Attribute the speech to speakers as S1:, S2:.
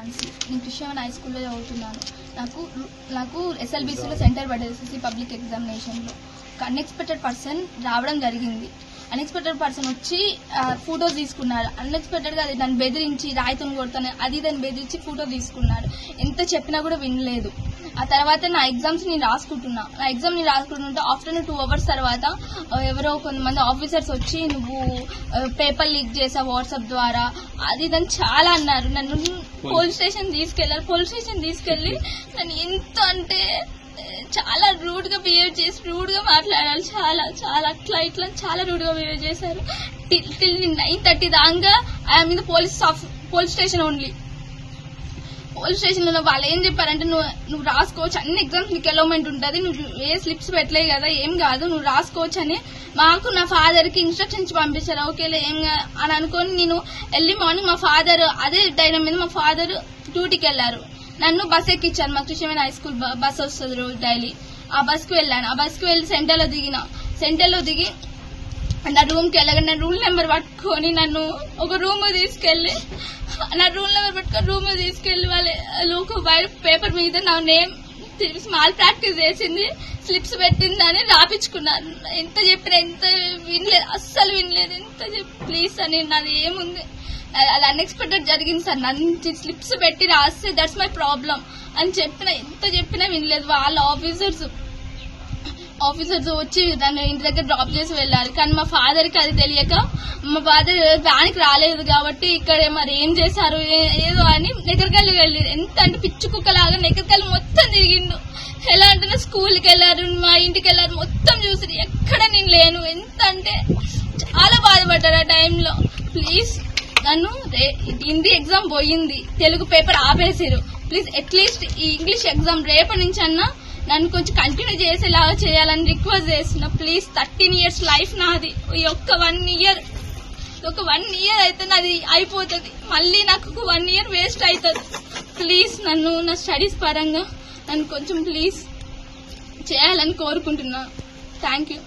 S1: నేను కృష్ణ హై స్కూల్లో చదువుతున్నాను. నాకు SLBCలో సెంటర్ పడ్డది SSC పబ్లిక్ ఎగ్జామినేషన్లో. ఒక అన్ఎక్స్పెక్టెడ్ పర్సన్ రావడం జరిగింది. అన్ఎక్స్పెక్టెడ్ పర్సన్ వచ్చి ఫోటోస్ తీసుకున్నారు. అన్ఎక్స్పెక్టెడ్గా అది నన్ను బెదిరించి రాయితో కొడతాను అది దాన్ని బెదిరించి ఫోటో తీసుకున్నాడు. ఎంత చెప్పినా కూడా వినలేదు. ఆ తర్వాత నా ఎగ్జామ్స్ నేను రాసుకుంటుంటే ఆఫ్టర్నూన్ 2 hours తర్వాత ఎవరో కొంతమంది ఆఫీసర్స్ వచ్చి నువ్వు పేపర్ లీక్ చేసావు వాట్సాప్ ద్వారా అది దాన్ని చాలా అన్నారు. నన్ను పోలీస్ స్టేషన్ తీసుకెళ్లి నన్ను ఎంత అంటే చాలా రూడ్ గా బిహేవ్ చేసి రూడ్ గా మాట్లాడాలి. చాలా చాలా ఇట్లా చాలా రూడ్ గా బిహేవ్ చేశారు. టిల్ 9:30 దాకా I'm in the police station only. Police station లో వాళ్ళు ఏం చెప్పారంటే నువ్వు రాసుకోవచ్చు, అన్ని ఎగ్జామ్స్ నీకు అలౌమెంట్ ఉంటుంది, నువ్వు ఏ స్లిప్స్ పెట్టలే కదా ఏం కాదు నువ్వు రాసుకోవచ్చు అని మాకు నా ఫాదర్ కి ఇన్స్ట్రక్షన్స్ పంపించారు. ఓకేలే ఏం అని అనుకొని నేను ఎర్లీ మార్నింగ్ మా ఫాదర్ అదే ధైర్యం మీద మా ఫాదర్ డ్యూటీకి వెళ్లారు. నన్ను బస్ ఎక్కించారు. మా కృష్ణ హై స్కూల్ బస్ వస్తుంది రోజు డైలీ. ఆ బస్ కి వెళ్ళాను. ఆ బస్ కి వెళ్ళి సెంటర్లో దిగి నా రూమ్ కి వెళ్ళగా నా రూల్ నెంబర్ పట్టుకొని నన్ను ఒక రూమ్ తీసుకెళ్లి వాళ్ళు ఒక వైట్ పేపర్ మీద నా నేమ్ స్మాల్ ప్రాక్టీస్ చేసింది స్లిప్స్ పెట్టిందని రాపించుకున్నారు. ఎంత చెప్పినా ఎంత వినలేదు, అస్సలు వినలేదు. ఎంత ప్లీజ్ అని నాది ఏముంది అది అన్ఎక్స్పెక్టెడ్ జరిగింది సార్. నన్ను స్లిప్స్ పెట్టి రాస్తే దట్స్ మై ప్రాబ్లం అని ఎంత చెప్పినా వినలేదు. వాళ్ళ ఆఫీసర్స్ వచ్చి నన్ను ఇంటి దగ్గర డ్రాప్ చేసి వెళ్ళారు. కానీ మా ఫాదర్ కి అది తెలియక మా ఫాదర్ వ్యాన్కి రాలేదు కాబట్టి ఇక్కడ మరి ఏం చేశారు ఏదో అని నెకరికల్లి వెళ్ళారు. ఎంత అంటే పిచ్చి కుక్కలాగా నెకరికల్లి మొత్తం తిరిగిండు. ఎలా అంటే స్కూల్కి వెళ్ళారు, మా ఇంటికి వెళ్ళారు, మొత్తం చూసారు. ఎక్కడ నేను లేను. ఎంత అంటే చాలా బాధపడ్డారు ఆ టైంలో. ప్లీజ్ నన్ను హిందీ ఎగ్జామ్ పోయింది, తెలుగు పేపర్ ఆపేసారు. ప్లీజ్ అట్లీస్ట్ ఈ ఇంగ్లీష్ ఎగ్జామ్ రేపటి నుంచి అన్నా నన్ను కొంచెం కంటిన్యూ చేసేలాగా చేయాలని రిక్వెస్ట్ చేస్తున్నా. ప్లీజ్ 13 years లైఫ్ నాది. ఈ ఒక్క 1 year అయితే నాది అయిపోతుంది. మళ్ళీ నాకు ఒక 1 year వేస్ట్ అవుతుంది. ప్లీజ్ నన్ను నా స్టడీస్ పరంగా నన్ను కొంచెం ప్లీజ్ చేయాలని కోరుకుంటున్నా. Thank you.